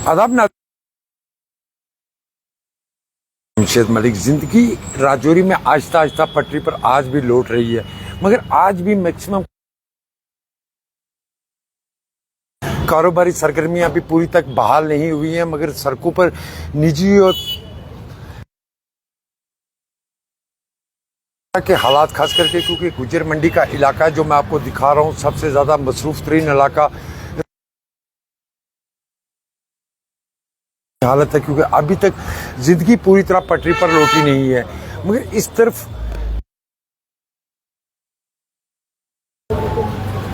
आदाब ना मुर्शद मलिक। जिंदगी राजौरी में आहिस्ता आहिस्ता पटरी पर आज भी लौट रही है, मगर आज भी मैक्सिमम कारोबारी सरगर्मियां भी पूरी तक बहाल नहीं हुई हैं। मगर सड़कों पर निजी और के हालात खास करके, क्योंकि गुजर मंडी का इलाका जो मैं आपको दिखा रहा हूँ, सबसे ज़्यादा मसरूफ तरीन इलाका हालत है, क्योंकि अभी तक जिंदगी पूरी तरह पटरी पर लौटी नहीं है। मगर इस तरफ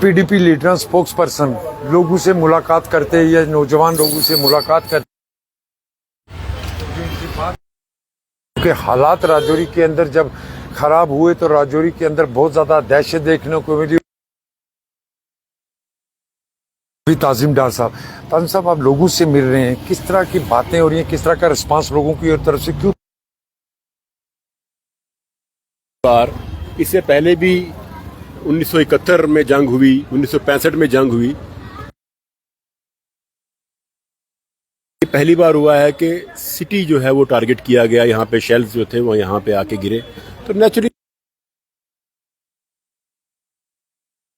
पीडीपी लीडर स्पोक्स पर्सन लोगों से मुलाकात करते या नौजवान लोगों से मुलाकात करते क्योंकि हालात राजौरी के अंदर जब खराब हुए तो राजौरी के अंदर बहुत ज्यादा दहशत देखने को मिली। ताजिम डार साहब आप लोगों से मिल रहे हैं, किस तरह की बातें हो रही हैं, किस तरह का रिस्पांस लोगों की तरफ से? क्यों इससे पहले भी 1971 में जंग हुई, 1965 में जंग हुई। पहली बार हुआ है कि सिटी जो है वो टारगेट किया गया, यहाँ पे शेल्स जो थे वो यहाँ पे आके गिरे, तो नेचुरली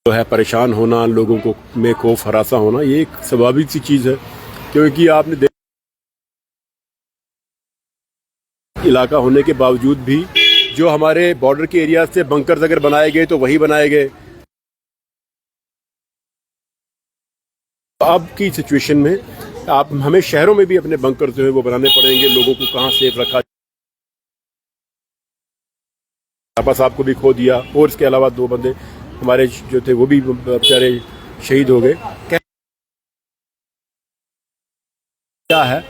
जो है परेशान होना, लोगों को में खौफ हरासा होना, ये एक स्वाभाविक सी चीज है। क्योंकि आपने इलाका होने के बावजूद भी जो हमारे बॉर्डर के एरिया से बंकर्स अगर बनाए गए तो वही बनाए गए। अब की सिचुएशन में हमें शहरों में भी अपने बंकर जो है वो बनाने पड़ेंगे। लोगों को कहाँ सेफ रखा, वापस आपको भी खो दिया, और इसके अलावा 2 बंदे हमारे जो थे वो भी बेचारे शहीद हो गए। क्या है,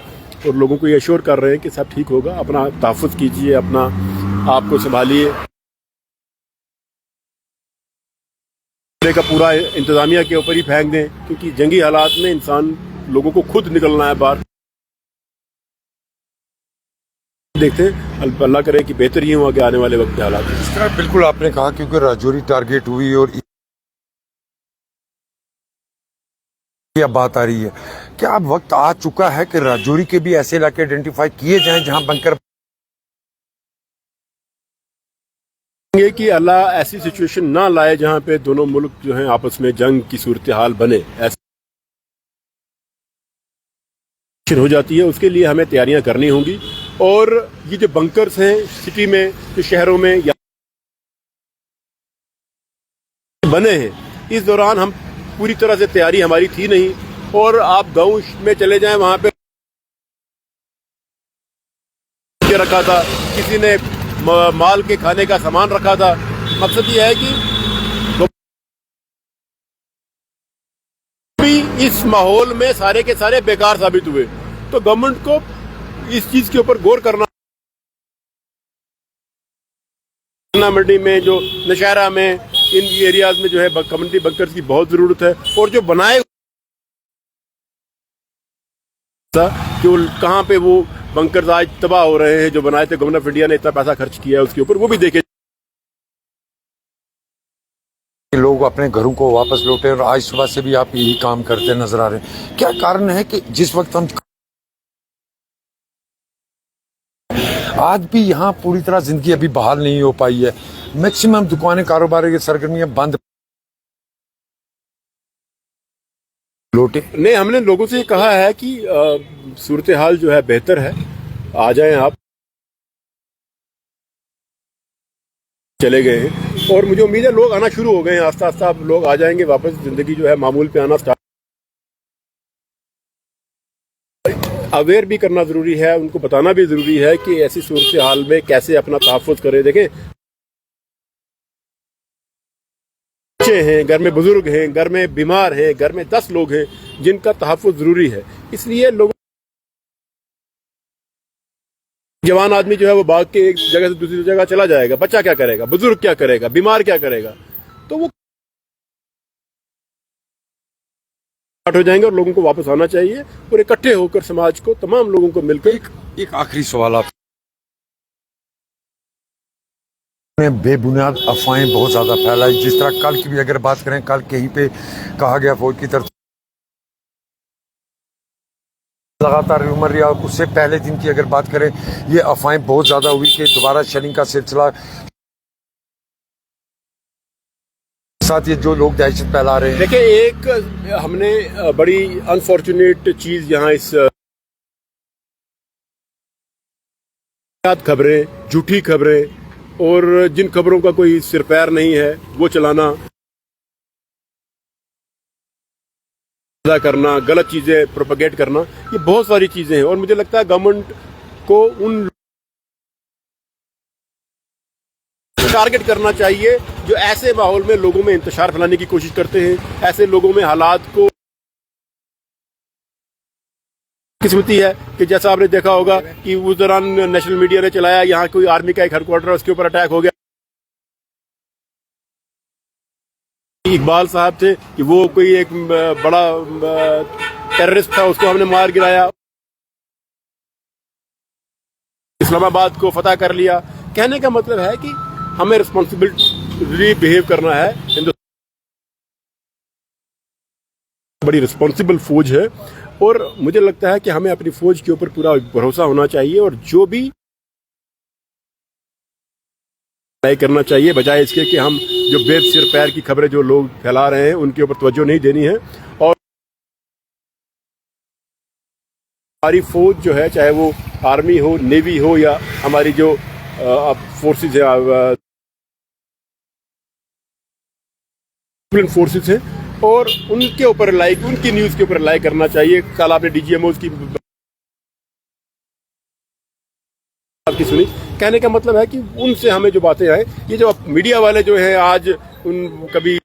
और लोगों को ये अश्योर कर रहे हैं कि सब ठीक होगा, अपना तहफ़्फ़ुज़ कीजिए, अपना आपको संभालिए। का पूरा इंतजामिया के ऊपर ही फेंक दें, क्योंकि जंगी हालात में इंसान लोगों को खुद निकलना है बाहर। देखते हैं, अल्लाह करे कि बेहतर ही हो आगे आने वाले वक्त के हालात। इस तरह बिल्कुल आपने कहा, क्योंकि राजौरी टारगेट हुई और यह बात आ रही है, क्या अब वक्त आ चुका है कि राजौरी के भी ऐसे इलाके आइडेंटिफाई किए जाएं जहां बंकर कि अल्लाह ऐसी सिचुएशन ना लाए जहां पे दोनों मुल्क जो हैं आपस में जंग की सूरत हाल बने, ऐसी हो जाती है। उसके लिए हमें तैयारियां करनी होंगी। और ये जो बंकर्स हैं सिटी में, जो शहरों में या बने हैं, इस दौरान हम पूरी तरह से तैयारी हमारी थी नहीं। और आप गांव में चले जाएं, वहां पे रखा था, किसी ने माल के खाने का सामान रखा था। मकसद ये है कि इस माहौल में सारे के सारे बेकार साबित हुए, तो गवर्नमेंट को इस चीज के ऊपर गौर करना। मंडी में, जो नशहरा में, इन एरियाज में जो है कम्युनिटी बंकर्स की बहुत जरूरत है। और जो बनाए जो कहां पे वो बंकर्स आज तबाह हो रहे हैं, जो बनाए थे, गवर्नमेंट ऑफ इंडिया ने इतना पैसा खर्च किया है उसके ऊपर, वो भी देखे। लोग अपने घरों को वापस लौटे और आज सुबह से भी आप यही काम करते नजर आ रहे हैं। क्या कारण है कि जिस वक्त हम आज भी यहाँ पूरी तरह जिंदगी अभी बहाल नहीं हो पाई है, मैक्सिमम दुकानें, कारोबार की सरगर्मियां बंद लौटे? नहीं, हमने लोगों से कहा है कि सूरत हाल जो है बेहतर है, आ जाएं आप। चले गए हैं और मुझे उम्मीद है लोग आना शुरू हो गए हैं, आस्ता आस्ता अब लोग आ जाएंगे वापस, जिंदगी जो है मामूल पे आना स्टार्ट। अवेयर भी करना जरूरी है, उनको बताना भी जरूरी है कि ऐसी सूरत हाल में कैसे अपना तहफ़्फ़ुज़ करें। देखें, बच्चे हैं, घर में बुजुर्ग हैं, घर में बीमार हैं, घर में 10 लोग हैं जिनका तहफ़्फ़ुज़ जरूरी है। इसलिए लोग, जवान आदमी जो है वो भाग के एक जगह से दूसरी जगह चला जाएगा, बच्चा क्या करेगा, बुजुर्ग क्या करेगा, बीमार क्या करेगा, तो वो हो जाएंगे। और लोगों को वापस आना चाहिए और इकट्ठे होकर समाज को, तमाम लोगों को मिलकर। एक आखिरी सवाल आप, बेबुनियाद अफवाहें बहुत ज्यादा फैलाई, जिस तरह कल की भी अगर बात करें, कल कहीं पे कहा गया फौज की तरफ लगातार उमर या उससे पहले दिन की अगर बात करें, ये अफवाहें बहुत ज़्यादा हुई कि दोबारा शेलिंग का सिलसिला, साथ ये जो लोग दहशत फैला रहे हैं। देखिए, एक हमने बड़ी अनफॉर्चुनेट चीज यहाँ इस खबरें, झूठी खबरें और जिन खबरों का कोई सिर पैर नहीं है वो चलाना, करना, गलत चीजें प्रोपेगेट करना, ये बहुत सारी चीजें हैं। और मुझे लगता है गवर्नमेंट को उन टारगेट करना चाहिए जो ऐसे माहौल में लोगों में इंतशार फैलाने की कोशिश करते हैं, ऐसे लोगों में हालात को। किस्मती है कि जैसा आपने देखा होगा कि उस दौरान नेशनल मीडिया ने चलाया, यहाँ कोई आर्मी का एक हेडक्वार्टर है, उसके ऊपर अटैक हो गया। इकबाल साहब थे कि वो कोई एक बड़ा टेररिस्ट था, उसको हमने मार गिराया, इस्लामाबाद को फतह कर लिया। कहने का मतलब है कि हमें रिस्पॉन्सिबिलिटी बिहेव करना है। हिंदुस्तान बड़ी रिस्पॉन्सिबल फौज है और मुझे लगता है कि हमें अपनी फौज के ऊपर पूरा भरोसा होना चाहिए और जो भी तय करना चाहिए, बजाय इसके कि हम जो बेद सिर पैर की खबरें जो लोग फैला रहे हैं उनके ऊपर तवज्जो नहीं देनी है। और हमारी फौज जो है, चाहे वो आर्मी हो, नेवी हो या हमारी जो फोर्सेज है, फोर्सेज है, और उनके ऊपर उनकी न्यूज के ऊपर रिलाई करना चाहिए। कल आपने डीजीएमओ की आपकी सुनी। कहने का मतलब है कि उनसे हमें जो बातें आए, ये जो मीडिया वाले जो हैं आज उन कभी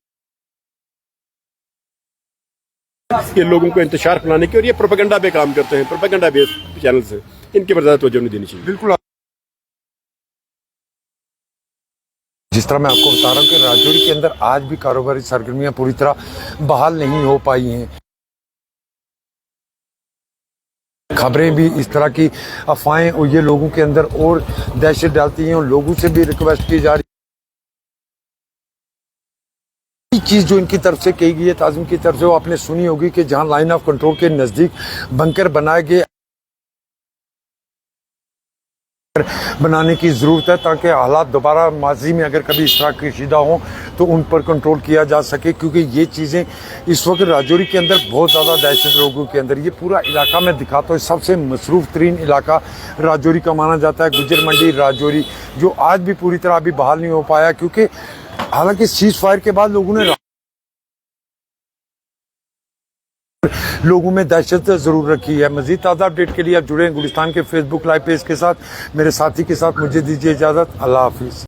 के लोगों को इंतशार फैलाने की और ये प्रोपेगेंडा पे काम करते हैं, प्रोपेगेंडा बेस्ड चैनल से, इनके पर ज्यादा तवज्जो नहीं देनी चाहिए। बिल्कुल, जिस तरह मैं आपको बता रहा हूँ कि राजौरी के अंदर आज भी कारोबारी सरगर्मियां पूरी तरह बहाल नहीं हो पाई हैं। खबरें भी इस तरह की अफवाहें और ये लोगों के अंदर और दहशत डालती हैं और लोगों से भी रिक्वेस्ट की जा रही है। चीज जो इनकी तरफ से कही गई है, ताजिम की तरफ से, वो आपने सुनी होगी कि जहां लाइन ऑफ कंट्रोल के नजदीक बंकर बनाए गए बनाने की जरूरत है ताकि हालात दोबारा माजी में अगर कभी इस तरह कशीदा हो तो उन पर कंट्रोल किया जा सके, क्योंकि ये चीज़ें इस वक्त राजौरी के अंदर बहुत ज़्यादा दहशत लोगों के अंदर। ये पूरा इलाका मैं दिखाता हूँ, सबसे मसरूफ़ तरीन इलाका राजौरी का माना जाता है। गुजर मंडी राजौरी जो आज भी पूरी तरह अभी बहाल नहीं हो पाया, क्योंकि हालांकि सीज फायर के बाद लोगों में दहशत जरूर रखी है। मजीद ताज़ा अपडेट के लिए आप जुड़े हैं गुलिस्तान के फेसबुक लाइव पेज के साथ, मेरे साथी के साथ। मुझे दीजिए इजाज़त, अल्लाह हाफिज़।